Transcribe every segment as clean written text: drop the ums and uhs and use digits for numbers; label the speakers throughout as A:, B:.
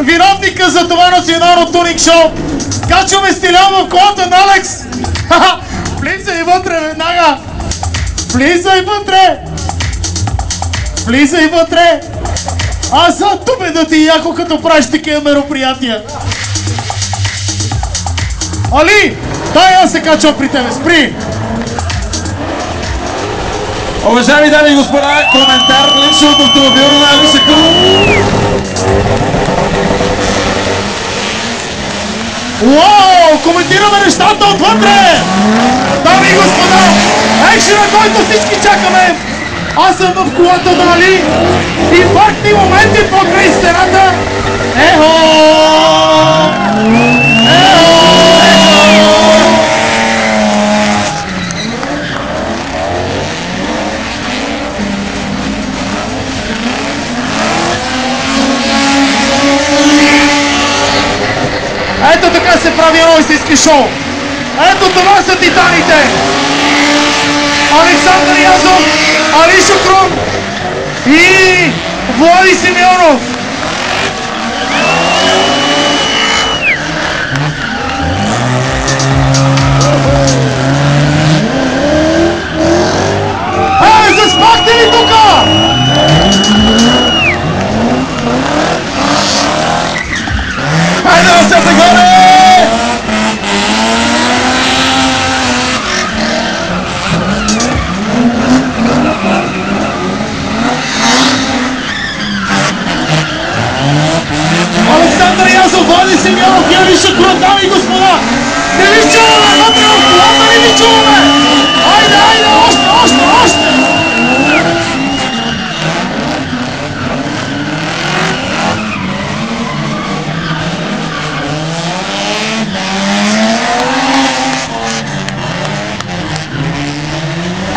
A: виновника за това национално тунинг шоу. Качваме стиля в колата на Алекс. Влизай вътре веднага. Влизай вътре. Влизай вътре. Аз за тупе да ти яко като правиш такива мероприятия. Али, дай аз се качвам при тебе, спри!
B: Уважаеми дами и господа, коментар лично от автомобилно на Али Шакъров.
A: Уау, коментираме нещата отвътре! Дами и господа, екшена, който всички чакаме! Аз съм в колата на Али и фактни моменти покрай стената. Ехо! Ехо! Ето така се прави едно истински шоу. Ето това са титаните. Александър Язов, Али Шукрун и Влади Симеонов. Заспахте ли тука?
B: Хайде да се горе!
A: Александър Язов, Влади Симеонов и Али Шукрун, дами и господа! Не ви чуваме! Вътре в колата не ви чуваме! Айде, айде! Още!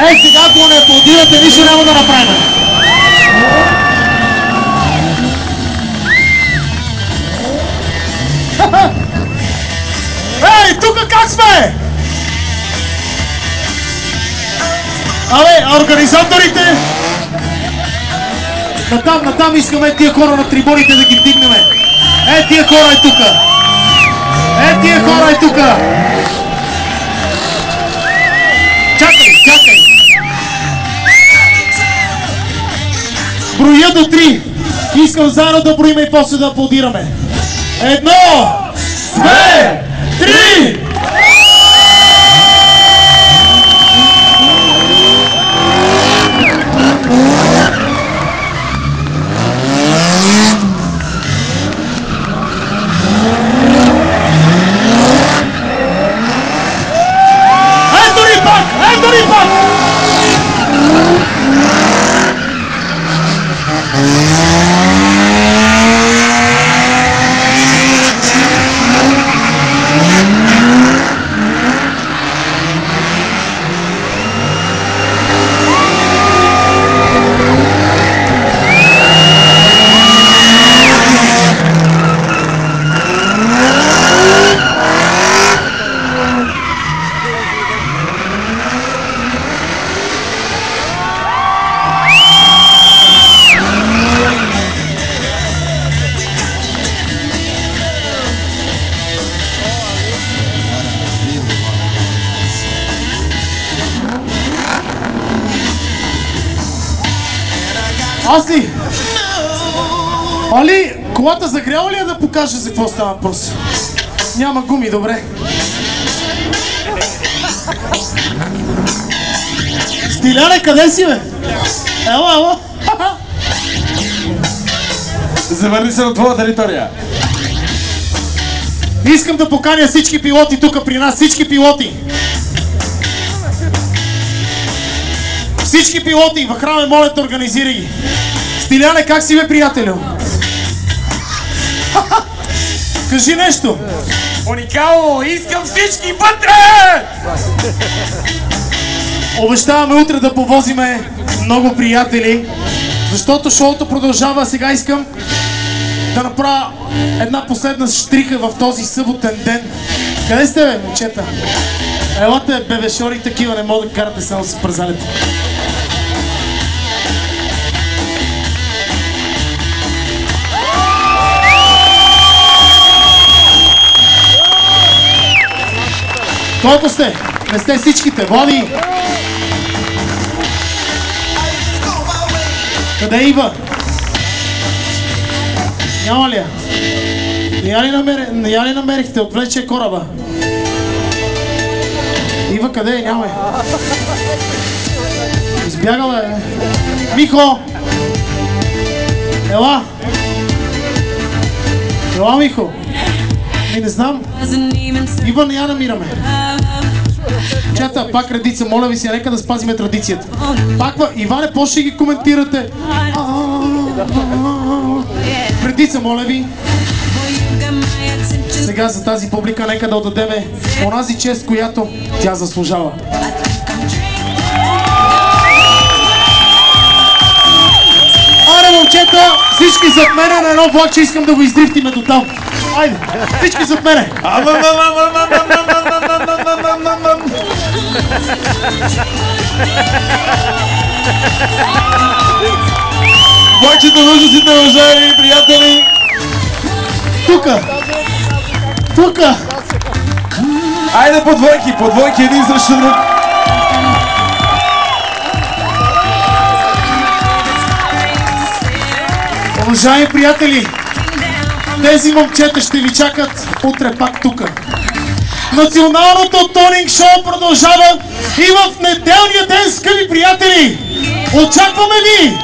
A: Ей, сега ако не аплодирате, нищо няма да направим. Ей, тука как сме? Абе, организаторите! Натам искаме тия хора на трибуните да ги вдигнем. Тия хора е тука! Тия хора е тука! Чакай! Броя до 3. Искам заедно да броим и после да аплодираме. 1, 2, 3! Ето ни пак! Асли! Али, колата загряла ли е да покаже за какво става въпрос? Няма гуми, добре. Стиляне, къде си, бе? Ела!
B: Завърни се на твоя територия.
A: Искам да поканя всички пилоти тук при нас, всички пилоти. Всички пилоти, в храме, моля те, организирай ги. Стиляне, как си, бе, приятелю? Кажи нещо.
B: Уникално! Искам всички вътре!
A: Обещаваме утре да повозиме много приятели, защото шоуто продължава. Сега искам да направя една последна штриха в този съботен ден. Къде сте, бе, момчета? Елате, бебешори, такива, не мога да карате само с пързалите. Колко сте? Не сте всичките. Влади! Къде е Ива? Няма ли я? Не я ли намерихте? Отвлече кораба. Ива къде е? Няма я. Избягала е. Михо! Ела! Ела, Михо! Не знам. Ива не я намираме. Чата, пак редица, моля ви се, нека да спазиме традицията. Пак, Иване, по-ще ги коментирате. Редица, моля ви. Сега за тази публика нека да отдадеме онази чест, която тя заслужава. Аре, момчета, всички зад мене на едно влакче, искам да го издрифтиме до там. Айде, всички зад мене.
B: Влакчето нуждите, уважаеми приятели.
A: Тука. Тука.
B: Айде по двойки, един срещу друг.
A: Уважаеми приятели, тези момчета ще ви чакат утре пак тука. Националното тонинг шоу продължава и в неделния ден, скъпи приятели! Очакваме ви